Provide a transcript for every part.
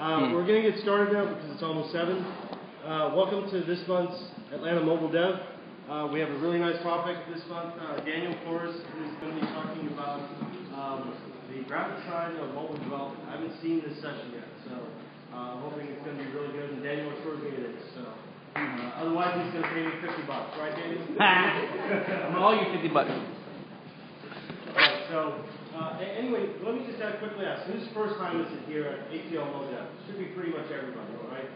We're going to get started now because it's almost 7. Welcome to this month's Atlanta Mobile Dev. We have a really nice topic this month. Daniel Flores is going to be talking about the graphic side of mobile development. I haven't seen this session yet, so I'm hoping it's going to be really good, and Daniel assures me it is. So, otherwise, he's going to pay me $50, right, Daniel? I'm all you $50. Alright, so anyway, let me just quickly ask, whose first time is it here at ATL Mobile Dev? Should be pretty much everybody, all right?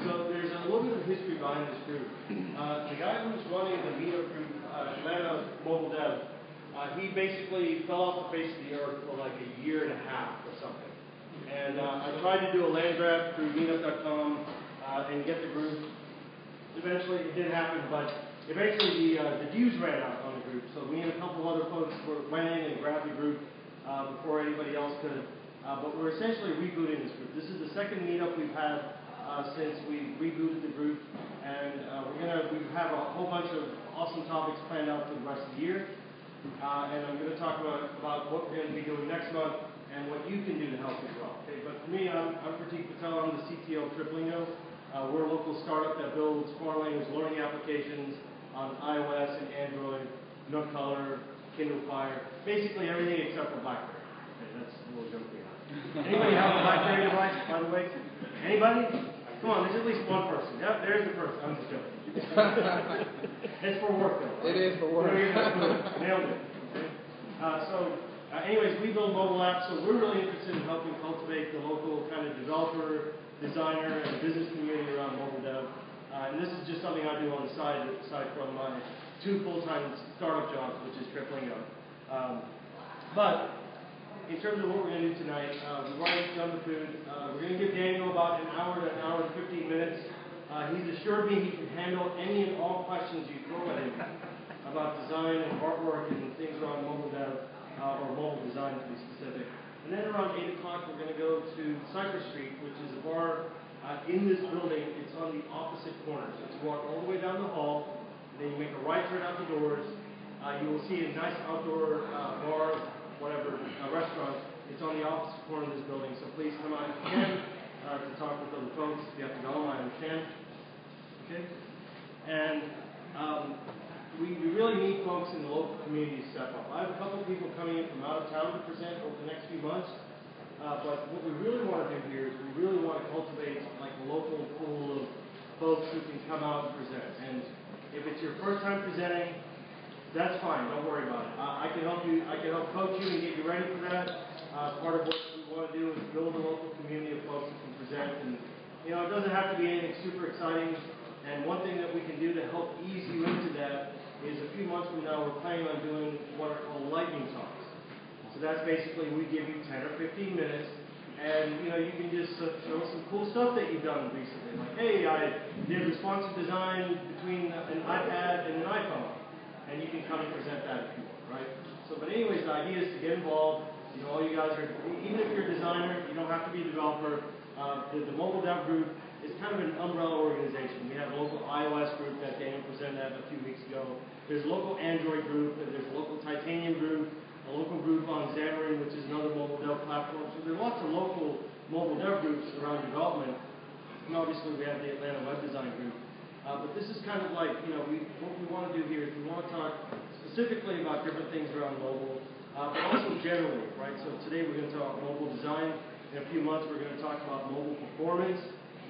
So there's a little bit of history behind this group. The guy who's running the Mano group, Atlanta Mobile Dev, he basically fell off the face of the earth for like a year and a half or something. And I tried to do a land grab through meetup.com and get the group. Eventually it didn't happen, but eventually the dues ran out on the group. So me and a couple of other folks went in and grabbed the group before anybody else could. But we're essentially rebooting this group. This is the second meetup we've had since we rebooted the group. And we have a whole bunch of awesome topics planned out for the rest of the year. And I'm going to talk about what we're going to be doing next month and what you can do to help as well. Okay? But for me, I'm Pratik Patel. I'm the CTO of Triplingo. We're a local startup that builds foreign language learning applications on iOS and Android, Nook Color, Kindle Fire, basically everything except for BlackBerry. Okay, that's a little joke we have. Anybody have a BlackBerry device, by the way? Anybody? Come on, there's at least one person. Yep, there's the person. I'm just joking. It's for work, though. Right? It is for work. Nailed it. Okay. Anyways, we build mobile apps, so we're really interested in helping cultivate the local kind of developer, designer, and business community around mobile dev. And this is just something I do on the side from my 2 full-time startup jobs, which is Triplingo. But in terms of what we're going to do tonight, we've already done the food. We're going to give Daniel about an hour to an hour and 15 minutes. He's assured me he can handle any and all questions you throw at him about design and artwork and things around mobile dev, or mobile design to be specific. And then around 8 o'clock, we're going to go to Cypress Street, which is a bar in this building. It's on the opposite corner. So you walk all the way down the hall, then you make a right turn out the doors. You will see a nice outdoor bar, whatever, restaurant. It's on the opposite corner of this building. So please come out if you can to talk with other folks. If you have to go, I understand. Okay? And we really need folks in the local community to step up. I have a couple people coming in from out of town to present over the next few months. But what we really want to do here is we really want to cultivate like a local pool of folks who can come out and present. And if it's your first time presenting, that's fine. Don't worry about it. I can help you. I can help coach you and get you ready for that. Part of what we want to do is build a local community of folks who can present. And it doesn't have to be anything super exciting. And one thing that we can do to help ease you into that is a few months from now we're planning on doing what are called lightning talks. So that's basically we give you 10 or 15 minutes, and you can just show some cool stuff that you've done recently. Like, hey, I did responsive design between an iPad and an iPhone, and you can come and present that if you want, right? So, but anyways, the idea is to get involved. All you guys are, even if you're a designer, you don't have to be a developer. The mobile dev group is kind of an umbrella organization. We have a local iOS group that Daniel presented at a few weeks ago. There's a local Android group, and there's a local Titanium group, a local group on Xamarin, which is another mobile dev platform. So there are lots of local mobile dev groups around development. And obviously we have the Atlanta Web Design group. But this is kind of like, what we want to do here is we want to talk specifically about different things around mobile, but also generally, right? So today we're going to talk about mobile design. In a few months we're going to talk about mobile performance,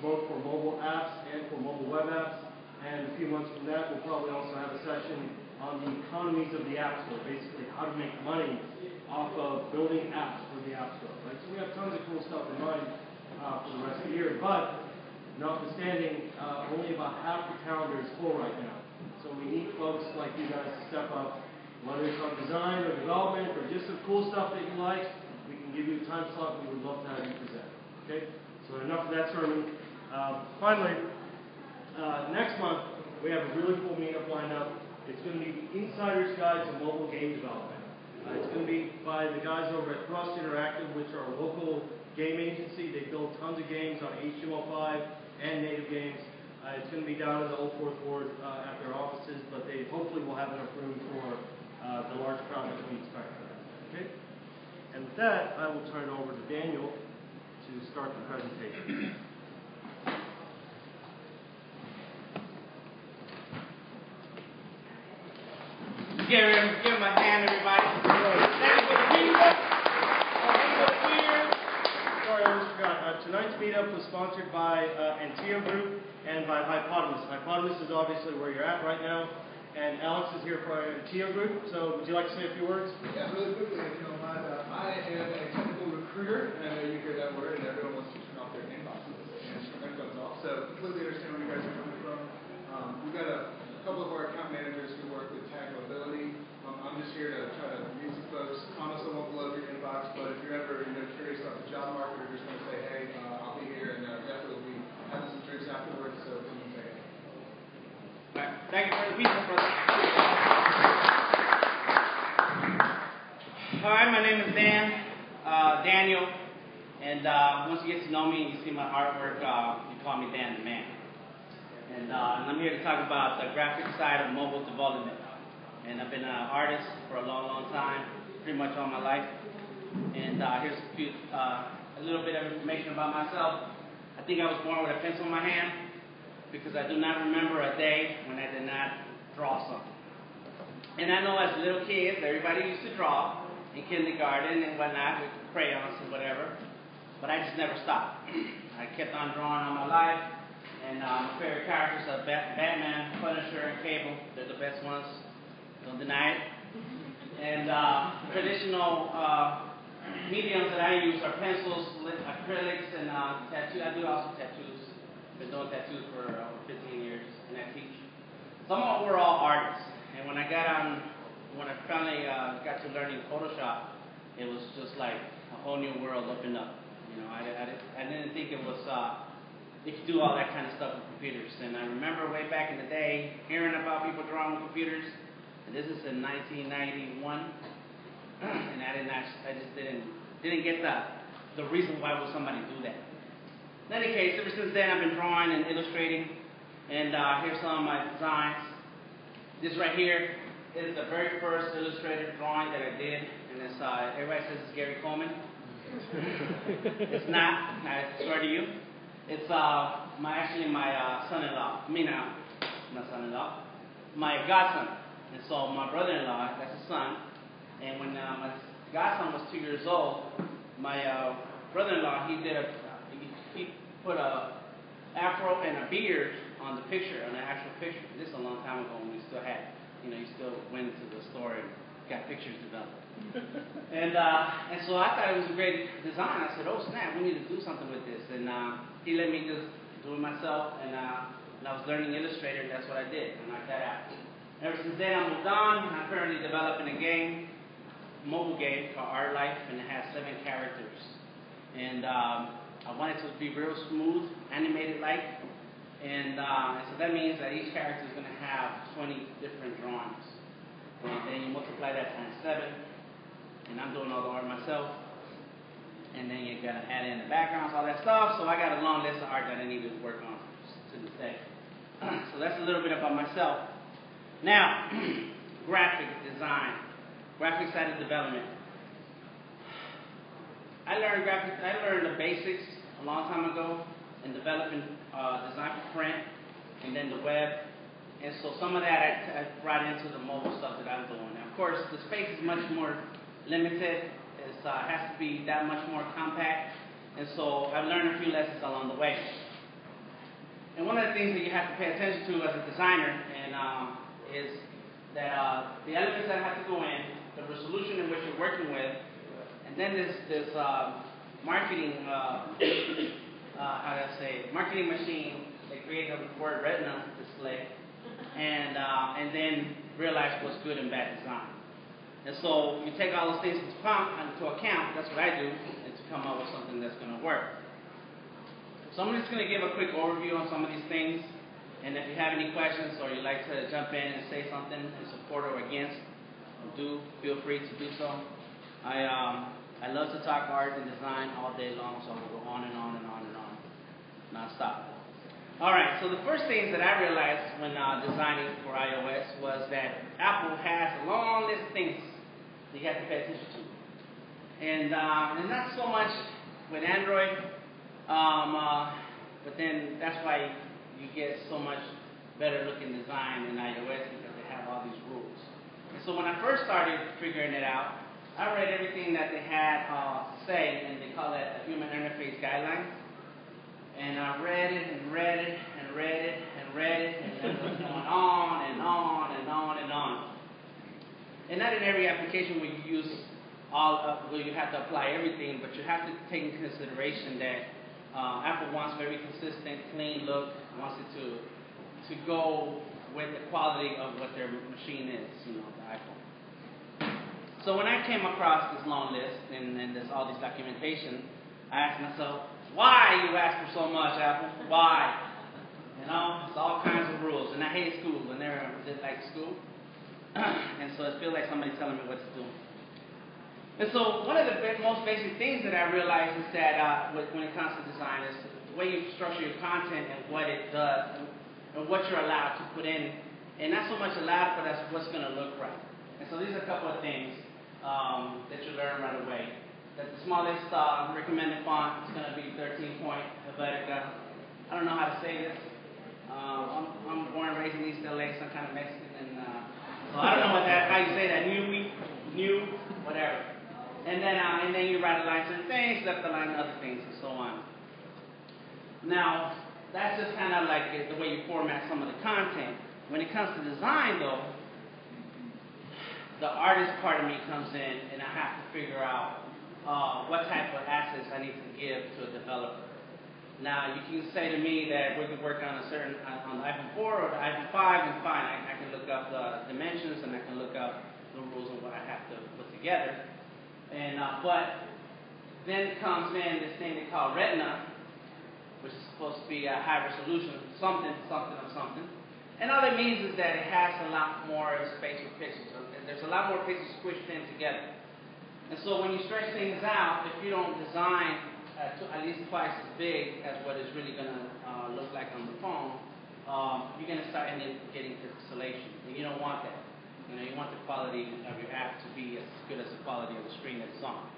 both for mobile apps and for mobile web apps. And a few months from that, we'll probably also have a session on the economies of the App Store, basically how to make money off of building apps for the App Store. Right? So we have tons of cool stuff in mind for the rest of the year. But notwithstanding, only about half the calendar is full right now. So we need folks like you guys to step up, whether it's on design or development or just some cool stuff that you like. We can give you a time slot. We would love to have you present. Okay? So enough of that sermon. Finally, next month, we have a really cool meetup lined up. It's going to be the Insider's Guide to Mobile Game Development. It's going to be by the guys over at Thrust Interactive, which are a local game agency. They build tons of games on HTML5 and native games. It's going to be down in the Old Fourth Ward at their offices, but they hopefully will have enough room for the large crowd that we expect for that. Okay? And with that, I will turn it over to Daniel to start the presentation. Give him a hand, everybody. Thank you for the meetup. Sorry, I almost forgot. Tonight's meetup was sponsored by Antio Group and by Hypotenus. Hypotenus is obviously where you're at right now. And Alex is here for Antio Group. So would you like to say a few words? Yeah, really quickly, if you don't mind. I am a technical recruiter, and I know you hear that word, and everyone wants to turn off their inboxes and turn their phones off. So completely understand where you guys are coming from. We've got a couple of our account managers who work with tech mobility. I'm just here to try to meet some folks. Promise I won't blow up your inbox, but if you're ever curious about the job market or just want to say, hey, I'll be here, and definitely we'll be having some drinks afterwards, so come and say hey. All right. Thank you for the pizza, brother. All right, my name is Daniel, and once you get to know me and you see my artwork, you call me Dan the Man. And I'm here to talk about the graphic side of mobile development. And I've been an artist for a long, long time, pretty much all my life. And here's a little bit of information about myself. I think I was born with a pencil in my hand because I do not remember a day when I did not draw something. And I know as little kids, everybody used to draw in kindergarten and whatnot with crayons and whatever, but I just never stopped. I kept on drawing all my life, and my favorite characters are Batman, Punisher, and Cable. They're the best ones. Don't deny it. And traditional mediums that I use are pencils, acrylics, and tattoos. I do also tattoos. Been doing tattoos for over 15 years, and I teach. We're all artists. And when I finally got to learning Photoshop, it was just like a whole new world opened up. I didn't think it was you could do all that kind of stuff with computers. And I remember way back in the day hearing about people drawing with computers. And this is in 1991, and I just didn't get the reason why would somebody do that. In any case, ever since then I've been drawing and illustrating, and here's some of my designs. This right here is the very first illustrated drawing that I did, and it's everybody says it's Gary Coleman. It's not. I swear to you. It's my son-in-law. Not son-in-law. My godson. And so my brother-in-law, that's his son. And when my godson was 2 years old, my brother-in-law he put a afro and a beard on the picture, on the actual picture. This is a long time ago when we still had, you still went to the store and got pictures developed. and so I thought it was a great design. I said, oh snap, we need to do something with this. And he let me just do it myself. And I was learning Illustrator, and that's what I did. I knocked that out. Ever since then, I moved on. I'm currently developing a mobile game called Art Life, and it has 7 characters. And I want it to be real smooth, animated-like. And so that means that each character is going to have 20 different drawings. And then you multiply that times 7. And I'm doing all the art myself. And then you got to add in the backgrounds, all that stuff. So I got a long list of art that I need to work on to this day. So that's a little bit about myself. Now, graphic design, graphic side of development. I learned the basics a long time ago in developing design for print and then the web. And so some of that I brought into the mobile stuff that I'm doing. Now, of course, the space is much more limited. It has to be that much more compact. And so I've learned a few lessons along the way. And one of the things that you have to pay attention to as a designer is that the elements that have to go in, the resolution in which you're working with, and then this marketing, marketing machine that created the word retina display, and then realize what's good and bad design. And so you take all those things into account, that's what I do, and to come up with something that's going to work. So I'm just going to give a quick overview on some of these things. And if you have any questions or you'd like to jump in and say something in support or against, do feel free to do so. I love to talk art and design all day long, so we'll go on and on and on and on, non-stop. All right, so the first things that I realized when designing for iOS was that Apple has a long list of things that you have to pay attention to. And not so much with Android. But then that's why you get so much better looking design in iOS because they have all these rules. And so when I first started figuring it out, I read everything that they had to say, and they call it a human interface guideline. And I read it and read it and read it and read it, and it was going on and on and on and on. And not in every application will you use will you have to apply everything, but you have to take into consideration that Apple wants very consistent, clean look, wants it to go with the quality of what their machine is, the iPhone. So when I came across this long list and there's all this documentation, I asked myself, why you ask for so much, Apple? Why? It's all kinds of rules, and I hate school. I never did like school, and so it feels like somebody telling me what to do. And so one of the most basic things that I realized is that when it comes to design is the way you structure your content and what it does and what you're allowed to put in. And not so much allowed, but that's what's going to look right. And so these are a couple of things that you learn right away. That the smallest recommended font is going to be 13-point Helvetica. I don't know how to say this. I'm born and raised in East LA, so I'm kind of Mexican. And so I don't know how you say that. New, whatever. And then you write a line certain things, left a line other things, and so on. Now, that's just kind of like the way you format some of the content. When it comes to design, though, the artist part of me comes in, and I have to figure out what type of assets I need to give to a developer. Now, you can say to me that we could work on on the iPhone 4 or the iPhone 5, and fine, I can look up the dimensions, and I can look up the rules of what I have to put together. And but then comes in this thing they call Retina, which is supposed to be a high resolution, something. And all it means is that it has a lot more space for pixels. And there's a lot more pixels squished in together. And so when you stretch things out, if you don't design at least twice as big as what it's really going to look like on the phone, you're going to start getting pixelation. And you don't want that. You want the quality of your app to be as good as the quality of the screen that it's on.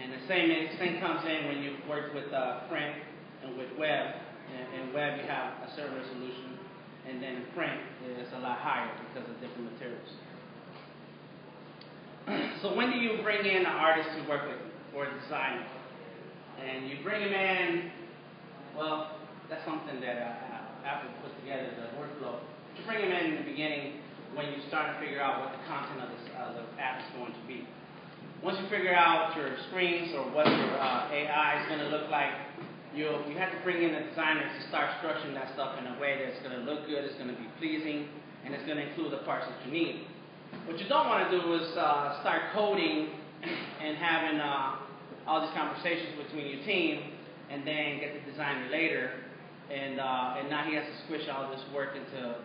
And the same thing comes in when you work with print and with web. In web, you have a certain resolution, and then in print, it's a lot higher because of different materials. So when do you bring in an artist to work with you, or a designer? And you bring him in, well, that's something that Apple put together, the workflow. You bring him in the beginning when you start to figure out what the content of the app is going to be. Once you figure out your screens or what your AI is going to look like, you have to bring in a designer to start structuring that stuff in a way that's going to look good, it's going to be pleasing, and it's going to include the parts that you need. What you don't want to do is start coding and having all these conversations between your team, and then get the designer later, and now he has to squish all this work to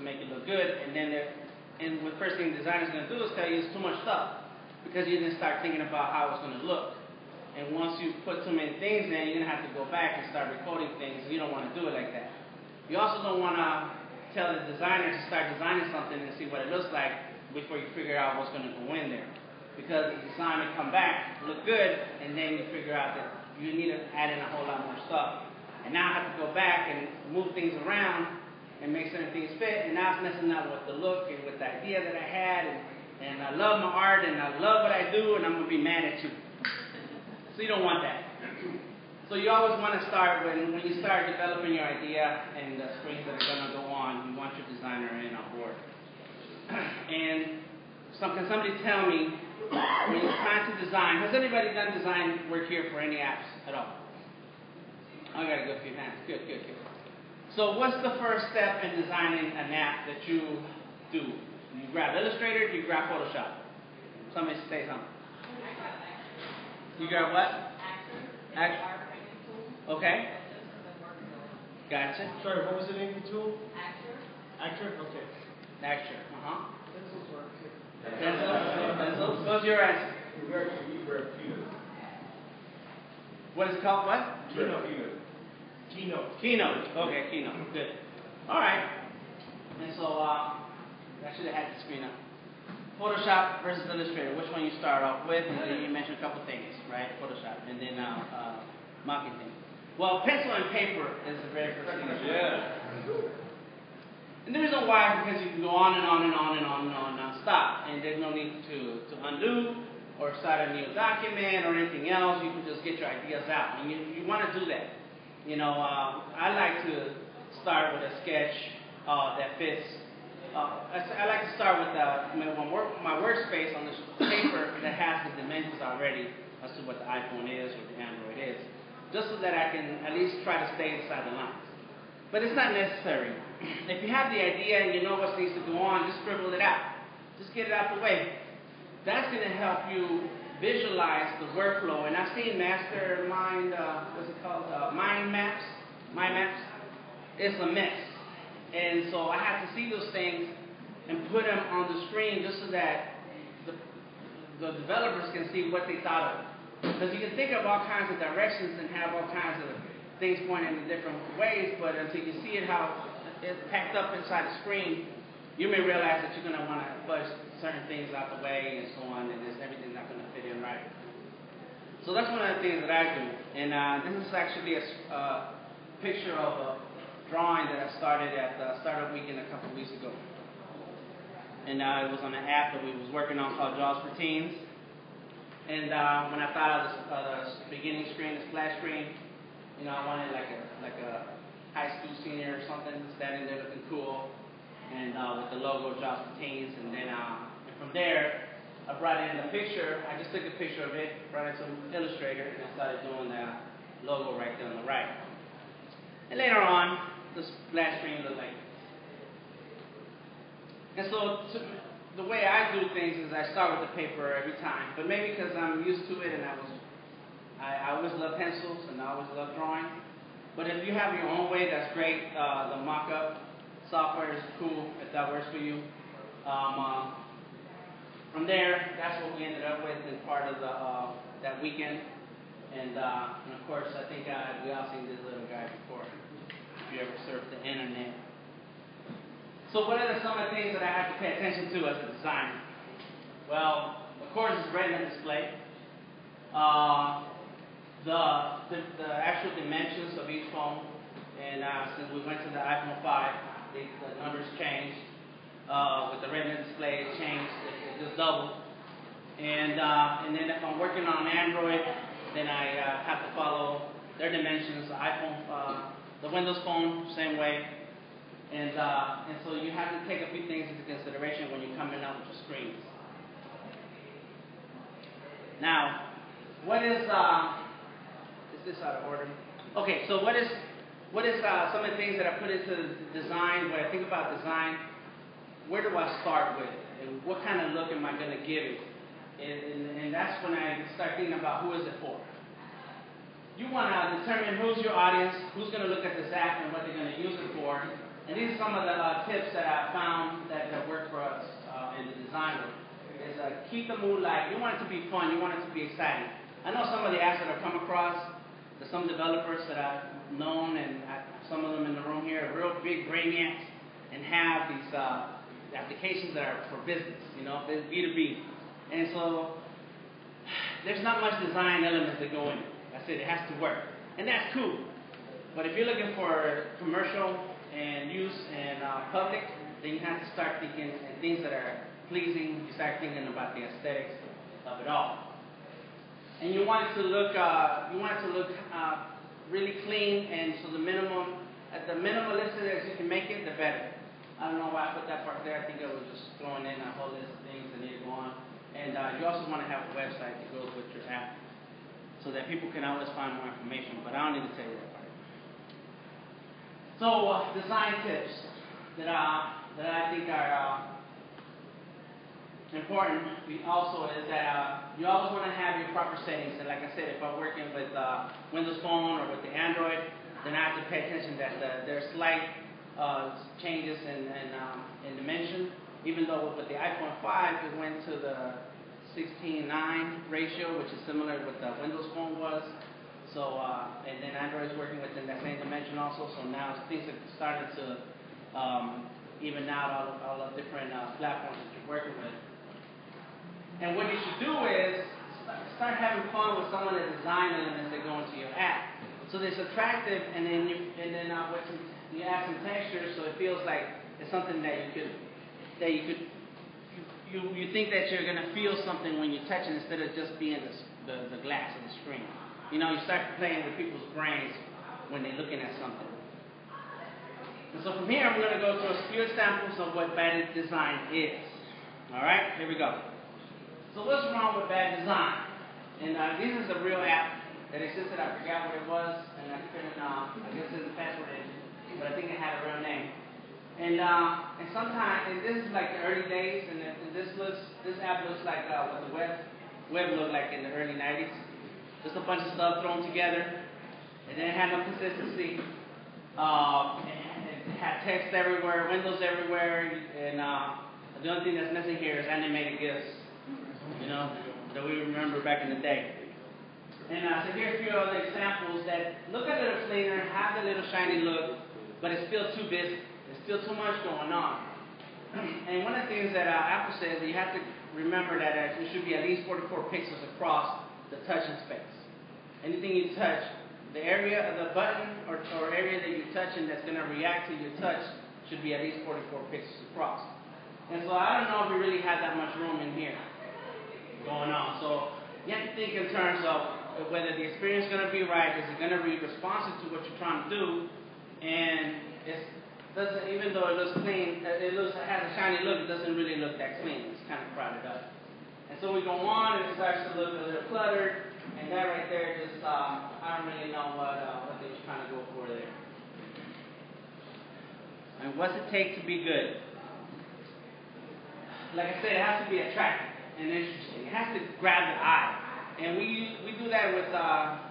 make it look good, and the first thing the designer's going to do is tell you it's too much stuff, because you didn't start thinking about how it's going to look. And once you put too many things in, you're going to have to go back and start recoding things, and you don't want to do it like that. You also don't want to tell the designer to start designing something and see what it looks like before you figure out what's going to go in there. Because the design may come back, look good, and then you figure out that you need to add in a whole lot more stuff. And now I have to go back and move things around and make certain things fit, and now it's messing up with the look and with the idea that I had, and I love my art, and I love what I do, and I'm going to be mad at you. So you don't want that. So you always want to start, when you start developing your idea and the screens that are going to go on, you want your designer in on board. And can somebody tell me, when it's time to design, has anybody done design work here for any apps at all? I got a good few hands. Good. So what's the first step in designing an app that you do? You grab Illustrator, do you grab Photoshop? Somebody say something. You grab what? Actor. Okay. Gotcha. Sorry, what was the name of the tool? Actor. Okay. Actor. Pencils work too. Pencils. What's your answer? We grab Keynote. What is it called? What? Keynote. Okay, Keynote. Good. All right. And so I should have had the screen up. Photoshop versus Illustrator. Which one you start off with? And then you mentioned a couple things, right? Photoshop, and then mocking things. Well, pencil and paper is the very first thing. Yeah. And the reason why is because you can go on and on and on and on and on non-stop. And there's no need to undo or start a new document or anything else. You can just get your ideas out. And you want to do that. You know, I like to start with a sketch that fits. I like to start with my workspace on this paper that has the dimensions already as to what the iPhone is or the Android is, just so that I can at least try to stay inside the lines. But it's not necessary. If you have the idea and you know what needs to go on, just scribble it out. Just get it out the way. That's going to help you visualize the workflow. And I've seen mastermind, mind maps. It's a mess. And so I have to see those things and put them on the screen just so that the developers can see what they thought of. Because you can think of all kinds of directions and have all kinds of things pointing in different ways, but until you see it how it's packed up inside the screen, you may realize that you're going to want to push certain things out the way and so on, and everything's not going to fit in right. So that's one of the things that I do. And this is actually a picture of a drawing that I started at the Startup Weekend a couple of weeks ago. And it was on an app that we was working on called Jaws for Teens. And when I thought of the beginning screen, the splash screen, you know, I wanted like a high school senior or something standing there looking cool, and with the logo Jaws for Teens. And then and from there, I brought in the picture. I just took a picture of it, brought it to Illustrator, and I started doing the logo right there on the right. And later on, the splash screen looked like this. And so the way I do things is I start with the paper every time. But maybe because I'm used to it and I always love pencils and I always love drawing. But if you have your own way, that's great. The mock-up software is cool if that works for you. From there, that's what we ended up with in part of that weekend. And of course, I think we all seen this little guy before. If you ever surfed the internet. So what are some of the things that I have to pay attention to as a designer? Well, of course, it's retina display. The actual dimensions of each phone. And since we went to the iPhone 5, the numbers changed. With the retina display, it changed. It just doubled. And then if I'm working on Android, then I have to follow their dimensions. The iPhone, the Windows Phone, same way. And so you have to take a few things into consideration when you're coming up with your screens. Now, what is this out of order? Okay, so what is some of the things that I put into design? When I think about design, where do I start with? And what kind of look am I going to give it? And that's when I start thinking about who is it for. You want to determine who's your audience, who's going to look at this app, and what they're going to use it for. And these are some of the tips that I found that work for us in the design work. Is keep the mood light. You want it to be fun. You want it to be exciting. I know some of the apps that I've come across, there's some developers that I've known, and some of them in the room here are real big brainiacs and have these applications that are for business, you know, B2B. And so there's not much design elements that go in it. I said it has to work. And that's cool. But if you're looking for commercial and use and public, then you have to start thinking things that are pleasing. You start thinking about the aesthetics of it all. And you want it to look really clean, and so the minimalistic as you can make it, the better. I don't know why I put that part there. I think I was just throwing in a whole list of things that need to go on. And you also want to have a website that goes with your app so that people can always find more information, but I don't need to tell you that part. So design tips that I think are important also is that you always want to have your proper settings. And like I said, if I'm working with Windows Phone or with the Android, then I have to pay attention that there's slight changes in dimension. Even though with the iPhone 5, it went to the 16:9 ratio, which is similar to what the Windows Phone was. So, and then Android is working within that same dimension also. So now things are starting to even out all the different platforms that you're working with. And what you should do is start having fun with some of the design elements that go into your app. So it's attractive, and then you add some texture, so it feels like it's something that you think that you're gonna feel something when you touch it instead of just being the glass of the screen. You know, you start playing with people's brains when they're looking at something. And so from here, I'm going to go through a few examples of what bad design is. All right, here we go. So what's wrong with bad design? And this is a real app that existed. I forgot what it was, and I couldn't. I guess it's the password engine, but I think it had a real name. And sometimes, and this is like the early days, and this app looks like what the web looked like in the early 90s. Just a bunch of stuff thrown together, and then it had no consistency. It had text everywhere, windows everywhere, and the only thing that's missing here is animated GIFs, you know, that we remember back in the day. And so here's a few other examples that look a little cleaner, have the little shiny look, but it's still too busy. There's still too much going on. And one of the things that Apple says, you have to remember that it should be at least 44 pixels across the touching space. Anything you touch, the area of the button or area that you're touching that's going to react to your touch should be at least 44 pixels across. And so I don't know if we really have that much room in here going on. So you have to think in terms of whether the experience is going to be right, is it going to be responsive to what you're trying to do, and even though it looks clean, it has a shiny look, it doesn't really look that clean. It's kind of crowded up. And so we go on, and it starts to look a little cluttered, and that right there just, I don't really know what they were trying to go for there. And what's it take to be good? Like I said, it has to be attractive and interesting. It has to grab the eye. And we do that with,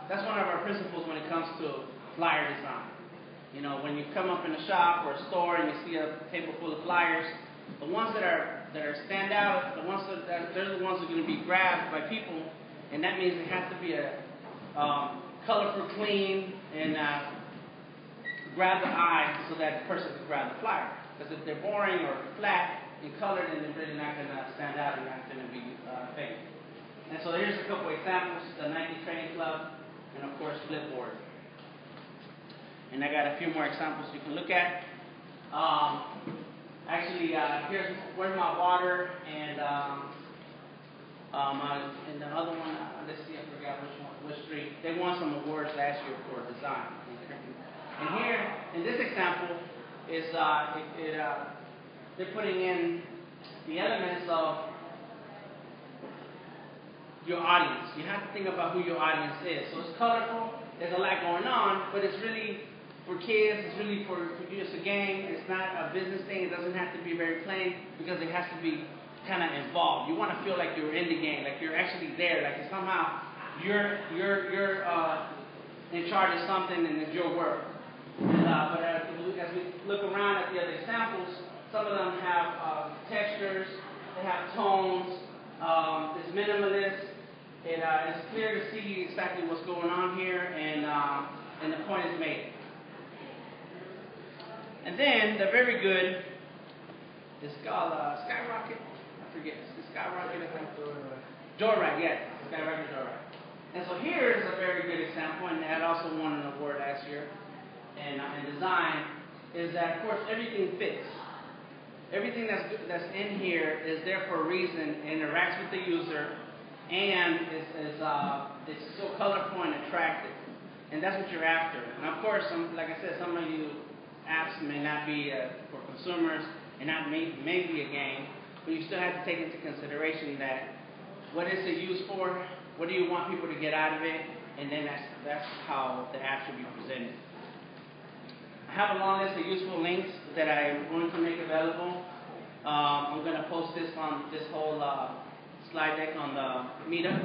that's one of our principles when it comes to flyer design. You know, when you come up in a shop or a store and you see a table full of flyers, the ones that stand out, they're the ones that are going to be grabbed by people, and that means it has to be a colorful, clean, and grab the eye so that the person can grab the flyer. Because if they're boring or flat in color, then they're really not going to stand out and not going to be famous. And so here's a couple examples: the Nike Training Club, and of course Flipboard. And I got a few more examples you can look at. Actually, where's my water, and the other one, let's see, I forgot which street. They won some awards last year for design. And here, in this example, is they're putting in the elements of your audience. You have to think about who your audience is. So it's colorful, there's a lot going on, but it's really for kids, it's really for you. It's a game, it's not a business thing, it doesn't have to be very plain, because it has to be kind of involved. You want to feel like you're in the game, like you're actually there, like somehow you're in charge of something and it's your work. But as we look around at the other examples, some of them have textures, they have tones, it's minimalist. It's clear to see exactly what's going on here, and the point is made. And then the very good is called Skyrocket. I forget. Is it Skyrocket? Joyride, yeah. Skyrocket Joyride. And so here is a very good example, and that also won an award last year in design, is that, of course, everything fits. Everything that's in here is there for a reason, interacts with the user, and it's so colorful and attractive. And that's what you're after. And of course, like I said, some of you apps may not be for consumers, and may be a game, but you still have to take into consideration that what is it used for, what do you want people to get out of it, and then that's how the app should be presented. I have a long list of useful links that I'm going to make available. I'm going to post this on this whole slide deck on the meetup.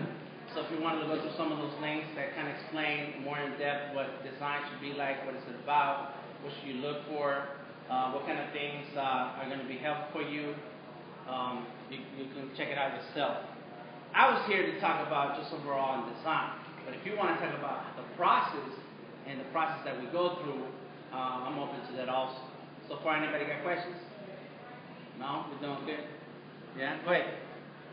So if you wanted to go through some of those links that kind of explain more in depth what design should be like, what it's about, what should you look for, what kind of things are going to be helpful for you, you can check it out yourself. I was here to talk about just overall in design, but if you want to talk about the process and the process that we go through, I'm open to that also. So far, anybody got questions? No? We're doing good? Yeah? Go ahead.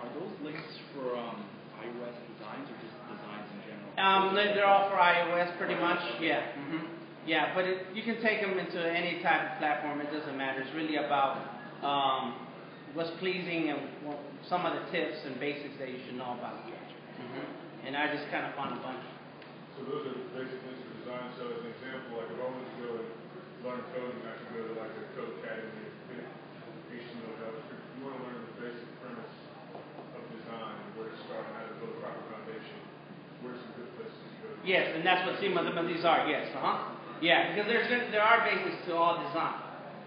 Are those links for iOS designs or just designs in general? They're all for iOS pretty much. Yeah. Yeah, but you can take them into any type of platform. It doesn't matter. It's really about what's pleasing and some of the tips and basics that you should know about it. And I just kind of found a bunch. So those are basic things for design. So as an example, like if I wanted to go and learn coding, I could go to like a code academy, HTML, JavaScript. If you want to learn the basic premise of design, where to start, and how to build a proper foundation, where's some good places to go? Yes, and that's what some of these are. Yes, Yeah, because there are basics to all design,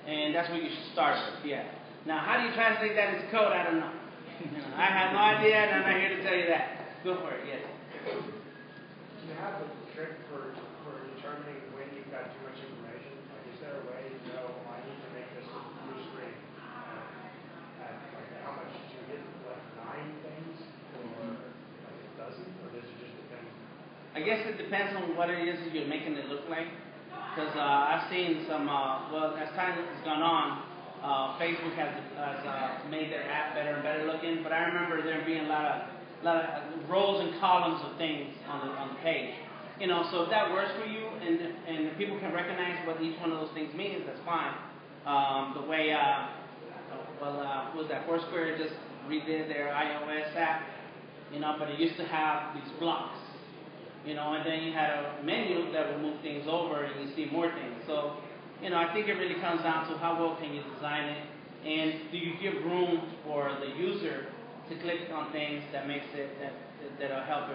and that's what you should start with. Yeah. Now, how do you translate that into code? I don't know. I have no idea, and I'm not here to tell you that. Go for it. Yes. Do you have a trick for determining when you've got too much information? Like, is there a way to know, I need to make this a blue screen at like how much to hit, like 9 things, or like a dozen, or does it just depend? I guess it depends on what it is that you're making it look like. Because I've seen some, as time has gone on, Facebook has made their app better and better looking. But I remember there being a lot of rows and columns of things on the page. So if that works for you, and if people can recognize what each one of those things means, that's fine. The way, what was that? Foursquare just redid their iOS app, but it used to have these blocks. And then you had a menu that would move things over and you see more things. So, I think it really comes down to how well can you design it, and do you give room for the user to click on things that makes it, that'll help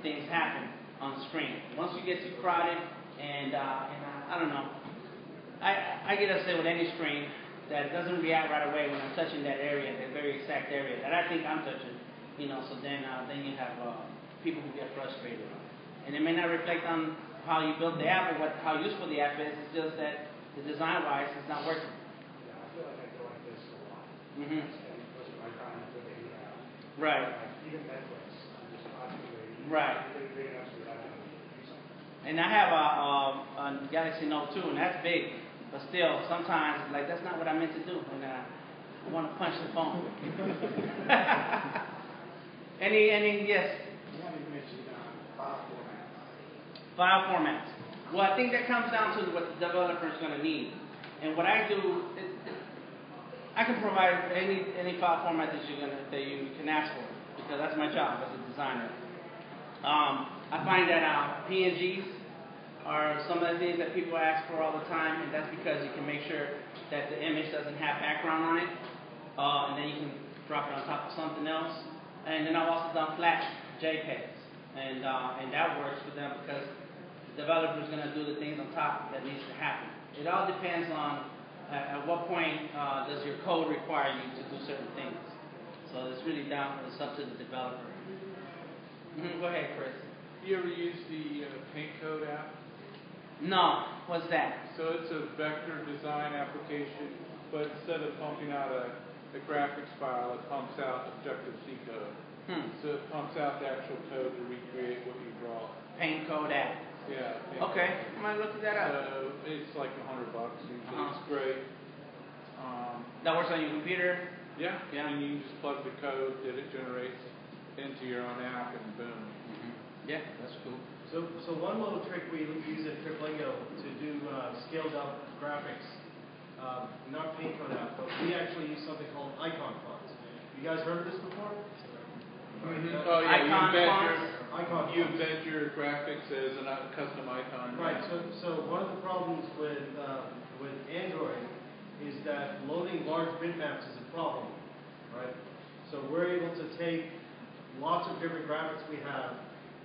things happen on the screen. Once you get too crowded, and I don't know, I get upset with any screen that doesn't react right away when I'm touching that area, that very exact area that I think I'm touching, so then you have people who get frustrated. And it may not reflect on how you built the app or how useful the app is. It's just that the design-wise, it's not working. Yeah, I feel like I go like this a lot. And most of my time with a Right. Even Netflix, I'm just constantly right. big enough so that I can do something. And I have a Galaxy Note 2, and that's big. But still, sometimes, like, that's not what I meant to do. And I want to punch the phone. Any, yes? You haven't mentioned file formats. File formats. Well, I think that comes down to what the developer is going to need. And what I do, I can provide any file format that you can ask for, because that's my job as a designer. I find that PNGs are some of the things that people ask for all the time, and that's because you can make sure that the image doesn't have background on it, and then you can drop it on top of something else. And then I've also done flat JPEGs, and that works for them because the developer is going to do the things on top that needs to happen. It all depends on at what point does your code require you to do certain things. So it's really it's up to the developer. Go ahead, Chris. You ever use the Paint Code app? No. What's that? So it's a vector design application, but instead of pumping out a graphics file, it pumps out Objective-C code. So it pumps out the actual code to recreate what you draw. Paint Code app. Yeah. Okay. I might look that up. So it's like $100 usually. It's great. That works on your computer? Yeah. Yeah. And you just plug the code that it generates into your own app, and boom. Yeah, that's cool. So one little trick we use at Triplingo to do scaled up graphics, not Paint Code app, but we actually use something called icon fonts. You guys heard of this before? Oh yeah, Icon you embed your graphics as a custom icon. Right. So one of the problems with Android is that loading large bitmaps is a problem, right? So we're able to take lots of different graphics we have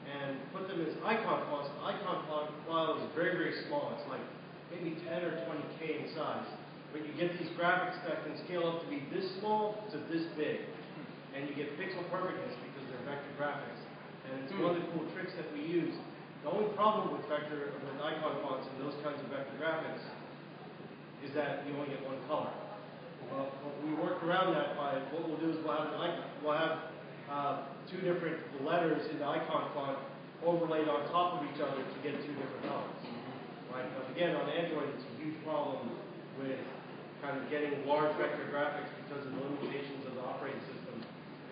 and put them as icon fonts. The icon font file is very, very small. It's like maybe 10 or 20K in size. But you get these graphics that can scale up to be this small to this big. And you get pixel perfectness because they're vector graphics. And it's one of the cool tricks that we use. The only problem with icon fonts and those kinds of vector graphics is that you only get one color. Well, we work around that by what we'll do is we'll have two different letters in the icon font overlaid on top of each other to get two different colors. Right? But again, on Android, it's a huge problem with kind of getting large vector graphics because of the limitations of the operating system.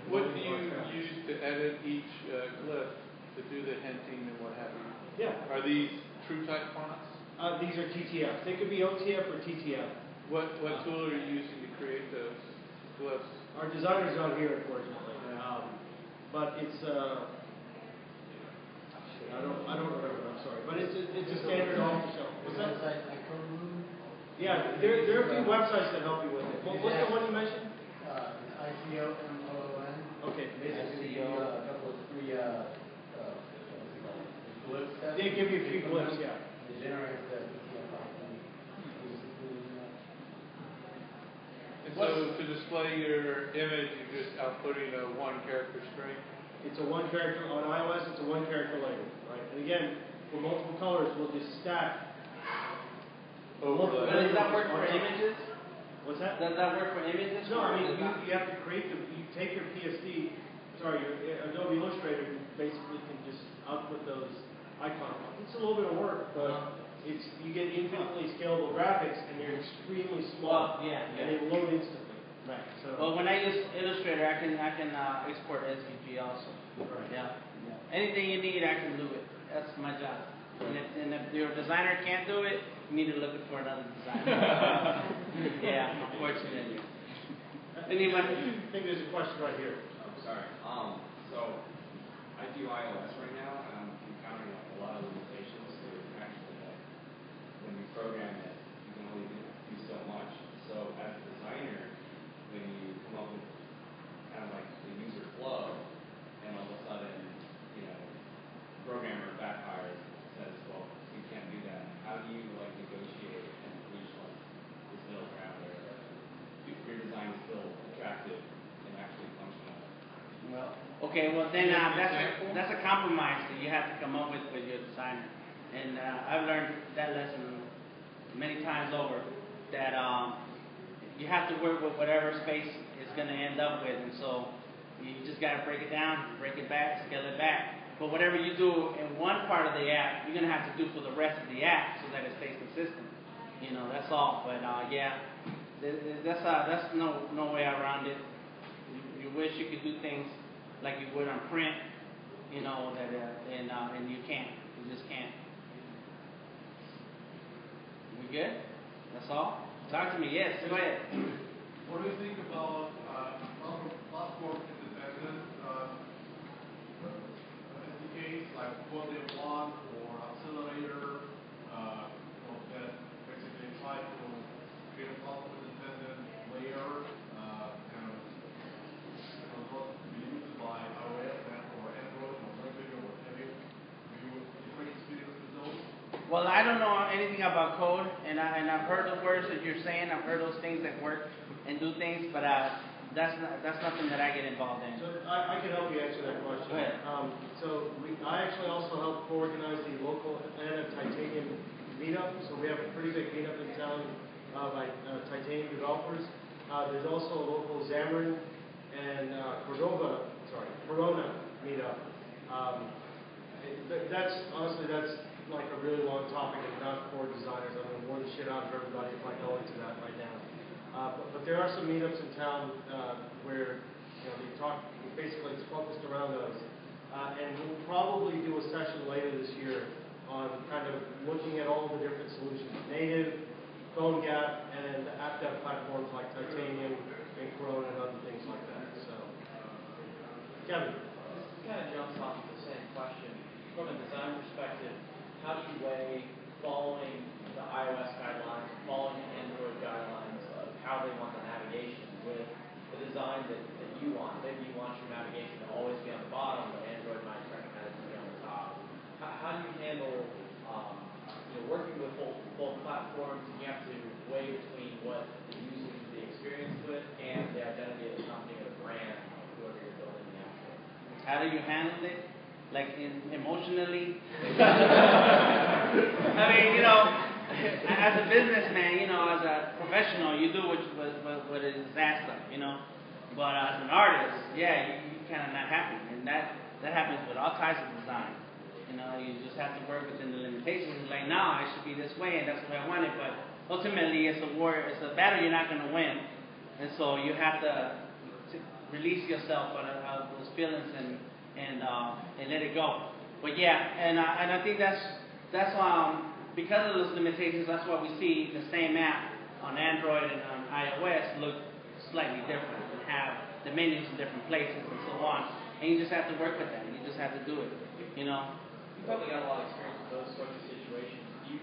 What do you use to edit each glyph? to do the hinting and what have you. Yeah. Are these true type fonts? These are TTF. They could be OTF or TTF. What tool are you using to create those glyphs? Our designer's not here, unfortunately. But it's I don't remember. I'm sorry. But it's a standard off the shelf. What's that? Yeah, there are a few websites that help you with it. What's the one you mentioned? ICOMOON. Okay. Basically, a couple of free glyphs. They give you a few glyphs, yeah. They generate the TTF. And so to display your image, you're just outputting a one-character string? It's a one character on iOS. It's a one character label, right? And again, for multiple colors, we'll just stack. Over the. But does that work for images? What's that? Does that work for images? No, I mean you have to create them. You take your PSD, your Adobe Illustrator, and basically can just output those icons. It's a little bit of work, but you get infinitely scalable graphics, and they're extremely small. Well, yeah. And they load instantly. Right. So. Well, when I use Illustrator, I can export SVG also. Right. Yeah. Anything you need, I can do it. That's my job. And if your designer can't do it, you need to look for another designer. Yeah, unfortunately. Anyone? I think there's a question right here. I'm sorry. So I do iOS right now, and I'm encountering a lot of limitations to actually when you program it, you can only do so much. So as a designer, when you come up with kind of like the user flow, and all of a sudden, programmer backfires, says, well, you can't do that. How do you like negotiate and reach like this middle ground where your design is still attractive and actually functional? Well, then that's a compromise that you have to come up with your designer. And I've learned that lesson many times over, that you have to work with whatever space it's going to end up with. And so you just got to break it down, break it back, scale it back. But whatever you do in one part of the app, you're going to have to do for the rest of the app so that it stays consistent. That's all. But yeah, that's no way around it. You wish you could do things like you would on print, and you can't. You just can't. We good? That's all? Talk to me. Yes, go ahead. What do you think about platform independent SDKs like what they want or accelerator that basically try to create a platform independent layer and not be used by iOS or Android or Blackberry or what have you? Do you different experience with those? Well, I don't know anything about code, and I've heard the words that you're saying. I've heard those things that work and do things, but that's nothing that I get involved in. So I can help you answer that question. Go ahead. I actually also help organize the local Atlanta Titanium meetup. So we have a pretty big meetup in town by titanium developers. There's also a local Xamarin and Corona meetup. That's like a really long topic and not for designers. I'm going to warn the shit out of everybody if I go into that right now. But there are some meetups in town where they talk. Basically, it's focused around those. And we'll probably do a session later this year on kind of looking at all the different solutions: native, PhoneGap, and the app dev platforms like Titanium and Corona and other things like that. So, Kevin. This kind of jumps off of the same question. From a design perspective, how do you weigh following the iOS guidelines, following the Android guidelines of how they want the navigation with the design that you want? Maybe you want your navigation to always be on the bottom, but Android might recognize it to be on the top. How do you handle working with both platforms? You have to weigh between what the user should be experienced with and the identity of the company or the brand of whoever you're building the app for. How do you handle it? Like emotionally? I mean, as a businessman, as a professional, you do what is asked of, But as an artist, yeah, you kind of not happy, and that happens with all types of design. You just have to work within the limitations. It's like, no, it should be this way, and that's the way I want it. But ultimately, it's a war. It's a battle you're not going to win, and so you have to release yourself out of those feelings and let it go. But yeah, and I think that's because of those limitations, that's why we see the same app on Android and on iOS look slightly different and have the menus in different places and so on. And you just have to work with that. You just have to do it. You know. You probably got a lot of experience with those sorts of situations. You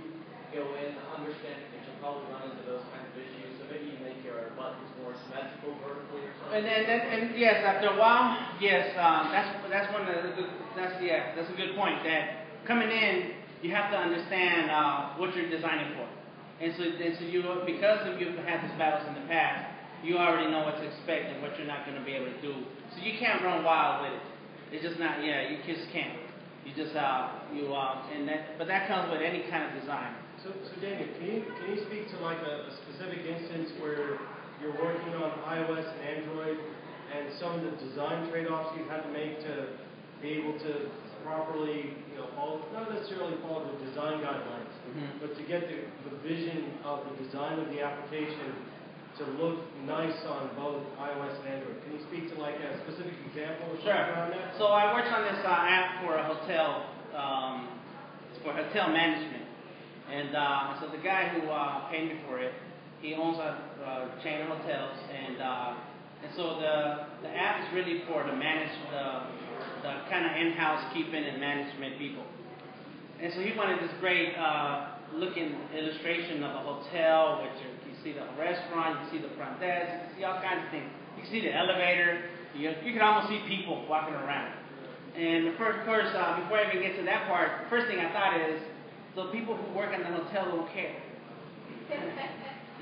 go in understanding that you'll probably run into those kinds of issues, so maybe you make your buttons more symmetrical vertically or something. And yes, after a while, yes, that's one of the good, that's a good point. That coming in, you have to understand what you're designing for, and so you, because you've had these battles in the past, you already know what to expect and what you're not going to be able to do. So you can't run wild with it. It's just not. Yeah, you just can't. You just but that comes with any kind of design. So Daniel, can you speak to like a specific instance where you're working on iOS and Android, and some of the design trade-offs you had to make to be able to properly, follow, not necessarily follow the design guidelines, but to get the vision of the design of the application to look nice on both iOS and Android. Can you speak to like a specific example or something around that? So I worked on this app for a hotel, for hotel management. And so the guy who paid me for it, he owns a chain of hotels. And so the app is really for to manage the kind of in-house keeping and management people. And so he wanted this great looking illustration of a hotel, which you see the restaurant, you see the front desk, you see all kinds of things. You see the elevator, you can almost see people walking around. And of course, before I even get to that part, the first thing I thought is, so people who work in the hotel don't care.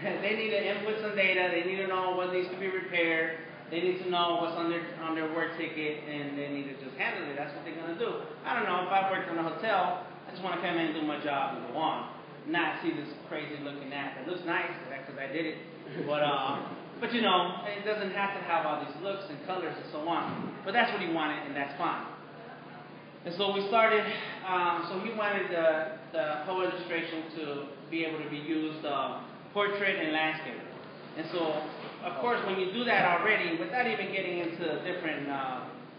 They need to input some data, they need to know what needs to be repaired, they need to know what's on their work ticket, and they need to just handle it. That's what they're going to do. I don't know, if I worked in a hotel, I just want to come in and do my job and go on. Not see this crazy looking app. It looks nice because I did it, but it doesn't have to have all these looks and colors and so on. But that's what he wanted, and that's fine. And so we started. So he wanted the whole illustration to be able to be used portrait and landscape. And so, of course, when you do that already, without even getting into different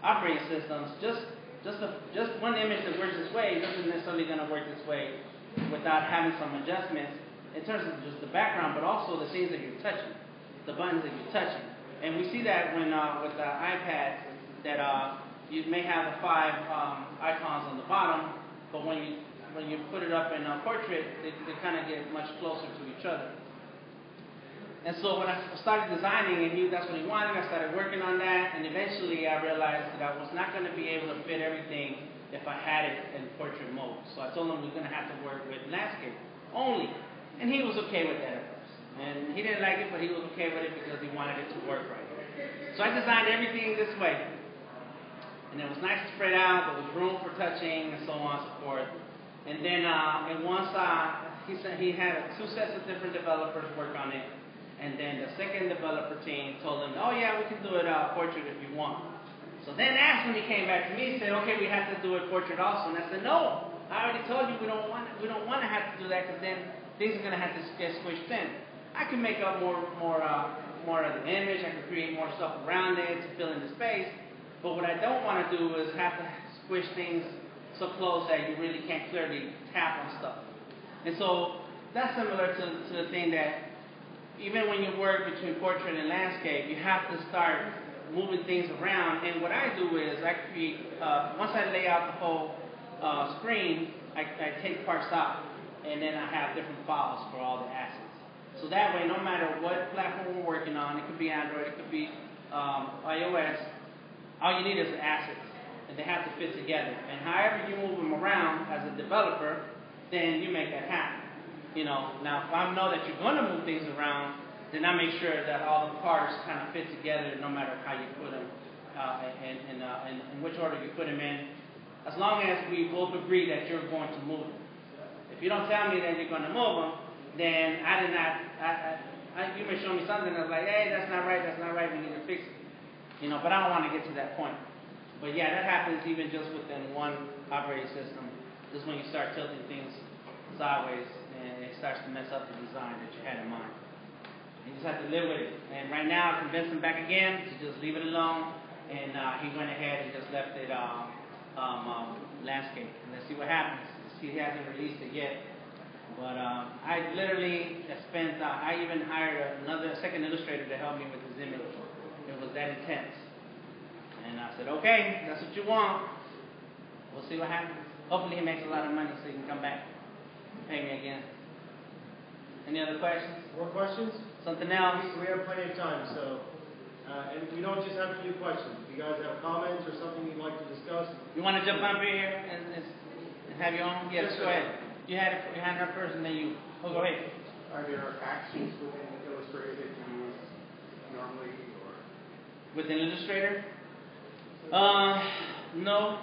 operating systems, just one image that works this way doesn't necessarily going to work this way without having some adjustments in terms of just the background, but also the things that you're touching, the buttons that you're touching. And we see that when with the iPad that you may have the 5 icons on the bottom, but when you put it up in a portrait, they kind of get much closer to each other. And so when I started designing, and that's what he wanted, I started working on that, and eventually I realized that I was not going to be able to fit everything if I had it in portrait mode. So I told him we're going to have to work with landscape only. And he was okay with that at first. And he didn't like it, but he was okay with it because he wanted it to work right. So I designed everything this way. And it was nice and spread out, there was room for touching, and so on and so forth. And then once he said he had 2 sets of different developers work on it. And then the second developer team told him, oh yeah, we can do it portrait if you want. So then that's when he came back to me and said, okay, we have to do it portrait also. And I said, no, I already told you we don't want to have to do that because then things are going to have to get squished in. I can make up more of the image. I can create more stuff around it to fill in the space. But what I don't want to do is have to squish things so close that you really can't clearly tap on stuff. And so that's similar to the thing that even when you work between portrait and landscape, you have to start moving things around. And what I do is I create, once I lay out the whole screen, I take parts out, and then I have different files for all the assets. So that way, no matter what platform we're working on, it could be Android, it could be iOS, all you need is the assets, and they have to fit together. And however you move them around as a developer, then you make that happen. Now if I know that you're going to move things around, then I make sure that all the parts kind of fit together no matter how you put them, in which order you put them in, as long as we both agree that you're going to move them. If you don't tell me that you're going to move them, then you may show me something that's like, hey, that's not right, we need to fix it. But I don't want to get to that point. But yeah, that happens even just within one operating system. Just when you start tilting things sideways, and it starts to mess up the design that you had in mind. You just have to live with it. And right now, I convinced him back again to just leave it alone. And he went ahead and just left it landscape. And let's see what happens. He hasn't released it yet. But I literally spent, I even hired a second illustrator to help me with his image. It was that intense. And I said, okay, that's what you want. We'll see what happens. Hopefully he makes a lot of money so he can come back and pay me again. Any other questions? More questions? Something else? We have plenty of time, so, and we don't just have to do questions. If you guys have comments or something you'd like to discuss. You want to jump up here and have your own? Yes, go ahead. You had another person, then you. Oh, go ahead. Are there actions within Illustrator that you use normally, or? Within Illustrator? No.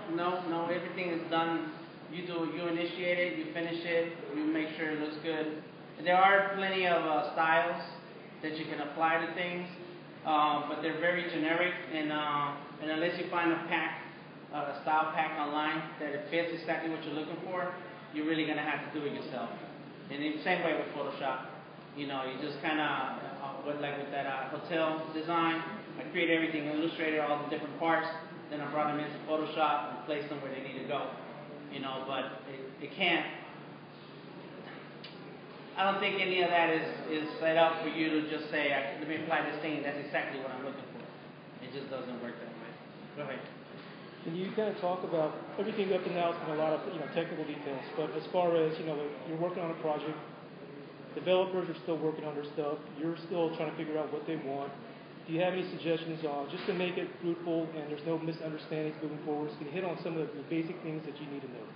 Everything is done. You initiate it, you finish it, you make sure it looks good. There are plenty of styles that you can apply to things, but they're very generic, and unless you find a style pack online that it fits exactly what you're looking for, you're really going to have to do it yourself. And the same way with Photoshop. You just kind of, with that hotel design, I create everything in Illustrator, all the different parts, then I brought them into Photoshop and placed them where they need to go. But it can't. I don't think any of that is set up for you to just say, let me apply this thing, that's exactly what I'm looking for. It just doesn't work that way. Go ahead. Can you kind of talk about everything up to now has been a lot of technical details, but as far as you're working on a project, developers are still working on their stuff, you're still trying to figure out what they want. Do you have any suggestions on just to make it fruitful and there's no misunderstandings moving forward? Can you hit on some of the basic things that you need to know?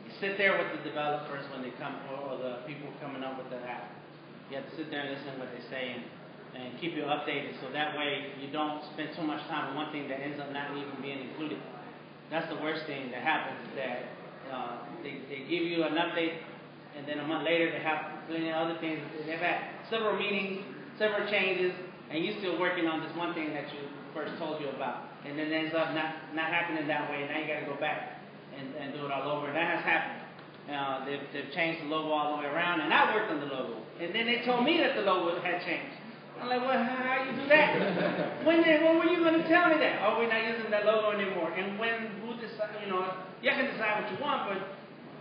You sit there with the developers when they come, or the people coming up with the app. You have to sit there and listen to what they say and keep you updated, so that way you don't spend too much time on one thing that ends up not even being included. That's the worst thing that happens, that they give you an update, and then a month later they have plenty of other things. They've had several meetings, several changes, and you're still working on this one thing that you first told you about, and then it ends up not happening that way, and now you got to go back and do it all over. And that has happened. They've changed the logo all the way around, and I worked on the logo, and then they told me that the logo had changed. I'm like, well, how you do that? When were you going to tell me that? Oh, we're not using that logo anymore. And who decide? You can decide what you want, but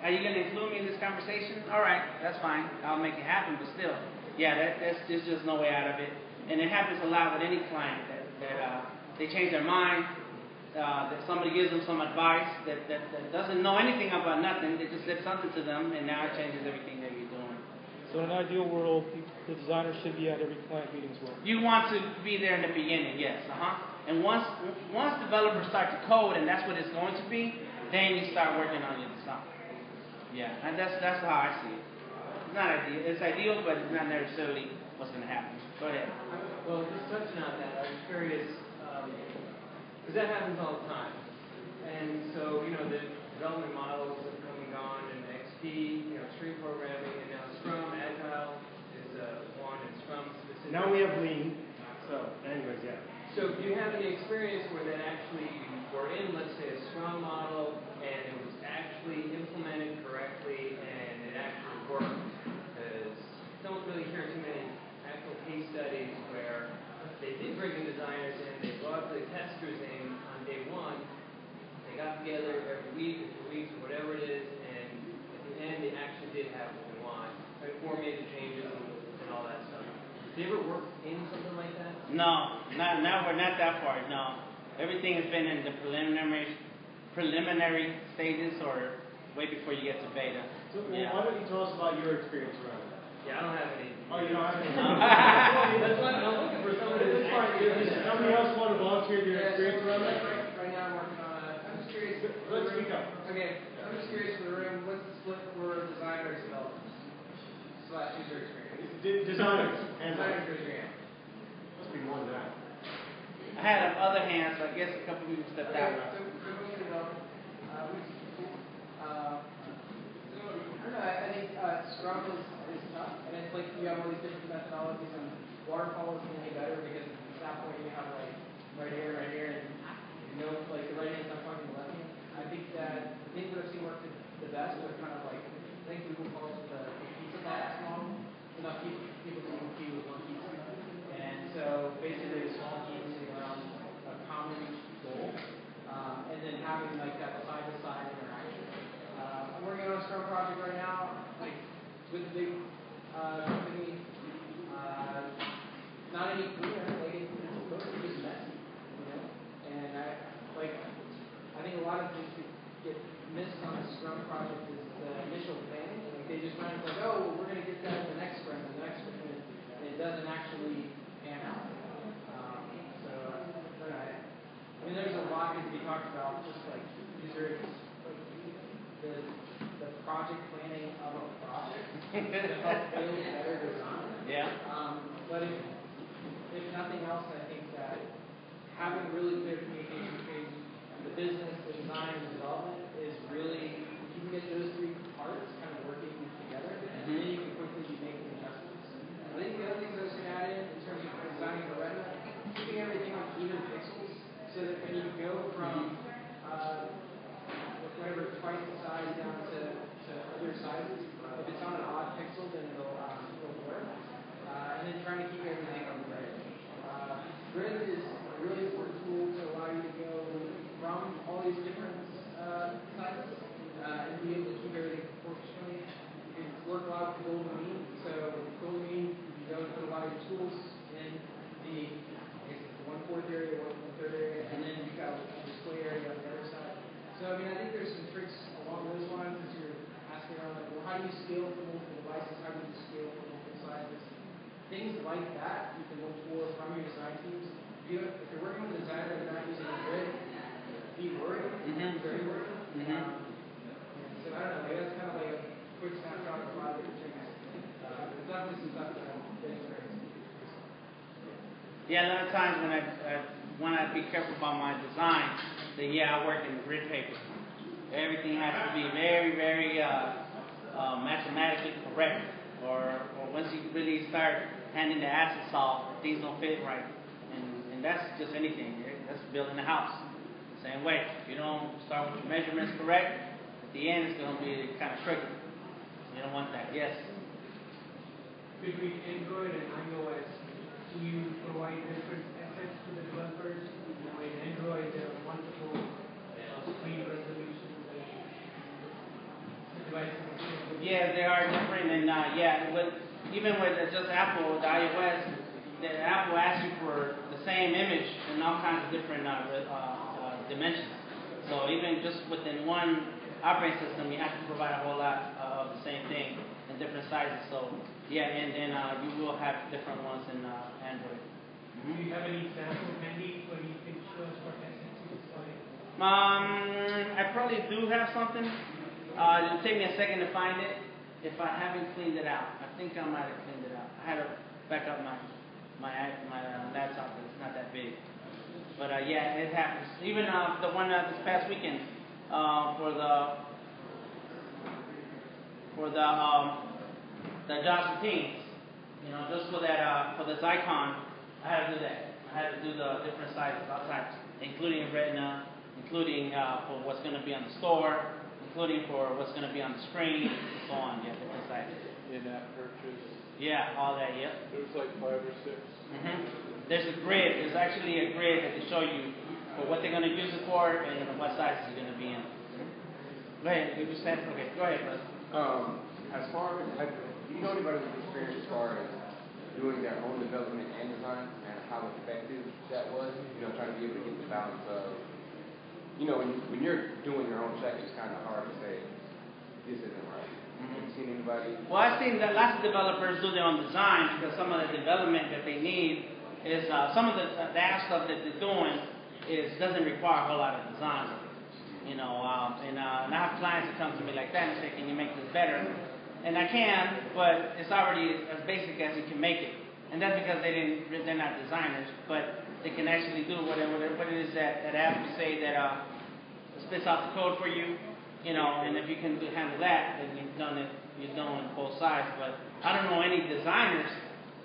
are you going to include me in this conversation? All right, that's fine. I'll make it happen. But still, there's just no way out of it. And it happens a lot with any client that they change their mind. That somebody gives them some advice that doesn't know anything about nothing. They just said something to them, and now it changes everything that you're doing. So in an ideal world, the designer should be at every client meeting as well. You want to be there in the beginning, yes. And once developers start to code, and that's what it's going to be, then you start working on your design. Yeah, and that's how I see it. It's not ideal. It's ideal, but it's not necessarily what's going to happen. Go ahead. Well, just touching on that, I was curious, because that happens all the time. And so, the development models have come and gone, and XP, stream programming, and now Scrum, Agile is one, and Scrum specific. Now we have Lean. So, anyways, yeah. So, do you have any experience where that actually you were in, let's say, a Scrum model, and it was actually implemented correctly, and it actually worked? Because don't really hear too many actual case studies where they did bring the designers in, they brought the testers in on day one, they got together every week or 2 weeks or whatever it is, and at the end they actually did have what they want, or made the changes and all that stuff. Did you ever work in something like that? No, not that far, no. Everything has been in the preliminary stages or way before you get to beta. So, why don't you tell us about your experience around that? Yeah, I don't have any. Oh, you don't have any? That's why I'm looking for someone to Somebody else want to volunteer their experience around that? Right now I'm working on I'm just curious. Let's speak up. Okay, I'm just curious for the room, what's the split for designers and developers? / user experience. Designers. Designers, raise your hand. Must be more than that. I had other hands, so I guess a couple people stepped out. So mostly developers, which is cool. I don't know, I think Scrum is tough, and it's like you have all these different methodologies, and waterfall is going to be better because it's not where you have like right here, and like the right hand's not talking to the left hand. I think that things that I've seen work the best are kind of like, I think Google calls it the pizza box model. Enough people can move key with one key. And so basically the small keys sitting around a common goal, and then having like company, not any cleaner. Like it's just messy, you know. And I think a lot of things that get missed on a Scrum project is the initial planning. Like they just run like, oh, we're going to get that in the next sprint, and it doesn't actually pan out. So I mean, there's a lot that we talked about, just like user the project planning of a project to help build better design. Yeah. But if nothing else, I think that having really clear communication between the business, the design, and development is really, if you can get those three parts kind of working together, then you can quickly be making adjustments. I think the other things I was going to add in terms of designing the retina, keeping everything on even pixels, so that when you go from whatever twice the size down to other sizes, if it's on an odd pixel, then it'll work. And then trying to keep everything on grid. Grid is a really important tool to allow you to go from all these different sizes and be able to keep everything proportionally. You can work a lot with the golden mean. So golden mean, you go and put a lot of your tools in the 1/4 area, 1/3 area, and then you've got a display area on the other side. So I mean, I think there's some tricks along those lines as you're asking around, like, well, how do you scale for multiple devices? How do you scale for multiple sizes? Things like that you can look for from your design teams. If you're working with a designer and not using a grid, be worried. Very worried. So I don't know. Like, that's kind of like a quick snapshot of a lot of different things. It's definitely some stuff that I've been experiencing. Yeah, a lot of times when I want to be careful about my design, then I work in grid paper. Everything has to be very, very mathematically correct. Or once you really start handing the assets off, things don't fit right. And that's just anything. That's building a house. Same way. If you don't start with your measurements correct, at the end it's going to be kind of tricky. You don't want that. Yes? Between Android and iOS, do you provide different assets to the developers? In Android, there are multiple screen resolutions and the devices. Yeah, they are different, and even with just Apple, with the iOS, Apple asks you for the same image in all kinds of different dimensions. So even just within one operating system, you have to provide a whole lot of the same thing in different sizes. So and then you will have different ones in Android. Do you have any examples handy where you can show us what assets you display? I probably do have something. It'll take me a second to find it if I haven't cleaned it out. I think I might have cleaned it out. I had to back up my laptop, but it's not that big. But it happens. Even the one this past weekend for the Johnson teams, just for that for this icon, I had to do that. I had to do the different sizes, all types, including retina, including for what's going to be on the store, including for what's going to be on the screen, and so on. Yeah, different sizes. In-app purchase. Yeah, all that. Yep. There's like 5 or 6. There's a grid. There's actually a grid that will show you for what they're going to use it for and what sizes it's going to be in. Go ahead. You said okay. Go ahead, brother. As far as, do you know anybody with experience as far as doing their own development and design, and how effective that was? Trying to be able to get the balance of, when you're doing your own check, it's kind of hard to say this isn't right. Have you seen anybody? Well, I've seen that lots of developers do their own design because some of the development that they need is some of the app stuff that they're doing doesn't require a whole lot of design. And I have clients that come to me like that and say, "Can you make this better?" And I can, but it's already as basic as you can make it. And that's because they're not designers, but they can actually do what it is that app you say that spits out the code for you. And if you can handle that, then you've done both sides. But I don't know any designers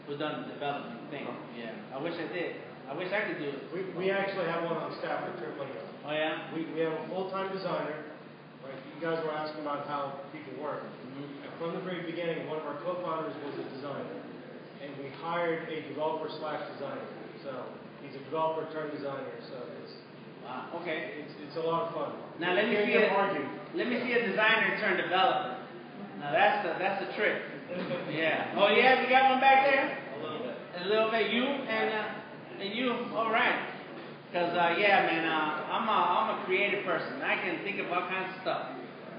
who've done the development thing. Yeah, I wish I did. I wish I could do it. We actually have one on staff at AAA. Oh yeah? We have a full-time designer. Like you guys were asking about how people work. And from the very beginning, one of our co-founders was a designer, and we hired a developer/designer. So he's a developer turned designer. So it's okay. It's a lot of fun. Now let me see a designer turned developer. Now that's the trick. Yeah. Oh yeah, you got one back there? A little bit. A little bit. You and you. All right. Cause yeah, man, I'm a creative person. I can think of all kinds of stuff.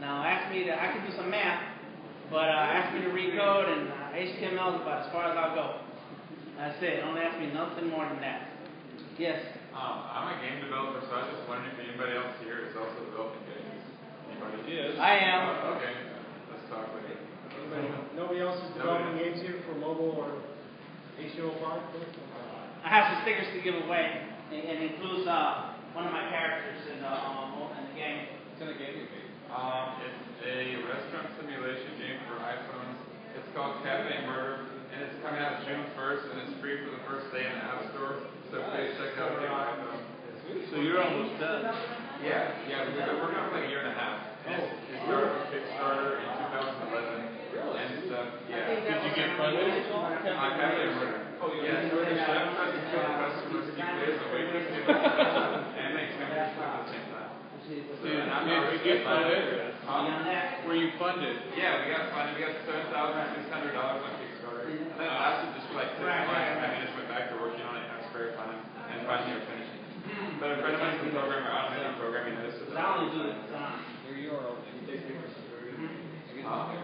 Now ask me I can do some math, but ask me to read code and HTML is about as far as I'll go. That's it. Don't ask me nothing more than that. Yes. I'm a game developer, so I was just wondering if anybody else here is also developing games. Anybody? Yes. I am. Okay. Let's talk later. Nobody else is developing games here for mobile or HTML5? I have some stickers to give away. It includes one of my characters in the game. What kind of game you made? It's a restaurant simulation game for iPhones. It's called Cafe Murder, and it's coming out June 1st, and it's free for the first day in the App Store. So please check out the iPhone. So you're almost done. Yeah, we've been working on it for like a year and a half. And it started with Kickstarter in 2011. Really? And stuff. Yeah. Did you get funded? Cafe Murder. Oh, yeah. So the chef has to show customers he plays a waitress in the and makes members at the same time. So, Did you get funded? Were you funded? Yeah, we got funded. We got $7,600 on Kickstarter. And then it lasted just for like 6 months. And I just went back to working on it in my spare time. And finally we're finishing. But a friend of mine's a programmer. I don't do programming. I just I only do the design. Here you are. You take pictures. You don't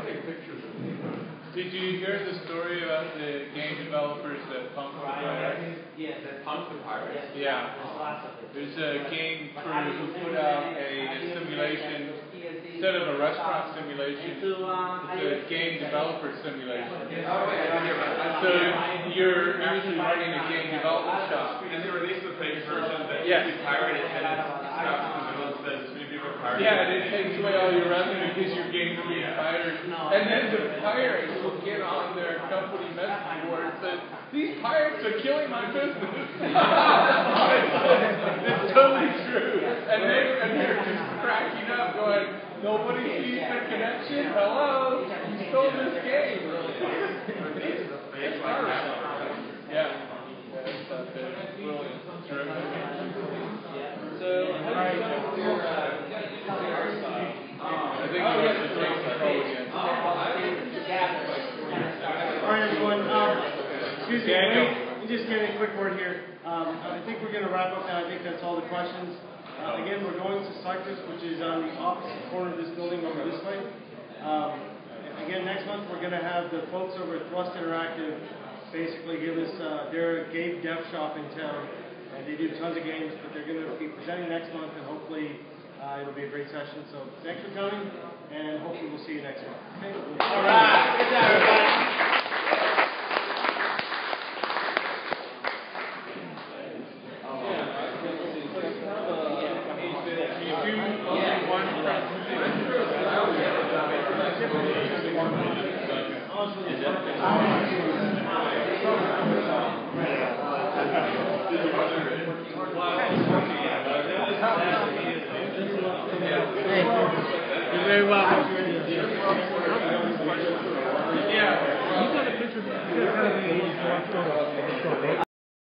take pictures of me. Did you hear the story about the game developers that punked the pirates? Yes. That punked the pirates? Yeah. There's a game crew who put out a simulation, instead of a restaurant simulation, it's a game developer simulation. Oh, wait, I didn't hear about that. So you're actually running a game development shop. And they released the fake version that Yes. you pirated and it stops in the middle and says, three people pirated. Yeah, and it takes away all your revenue because your game's being pirated. And then the pirates will get on their company message board and say, these pirates are killing my business. It's totally true. And they're just cracking up going, nobody sees the connection? Hello? You stole this game. It's like Yeah. It's brilliant. Terrific. So, how do you go your side? I think we have to take control again. All right, everyone. Excuse me. Let me just give you a quick word here. I think we're going to wrap up now. I think that's all the questions. Again, we're going to Cypress, which is on the opposite corner of this building over this way. Again, next month we're going to have the folks over at Thrust Interactive basically give us their game dev shop in town. And they do tons of games, but they're going to be presenting next month, and hopefully it'll be a great session. So thanks for coming, and hopefully we'll see you next month. Okay? All right. Good job, everybody. You're very welcome. Yeah. You got a picture. You got a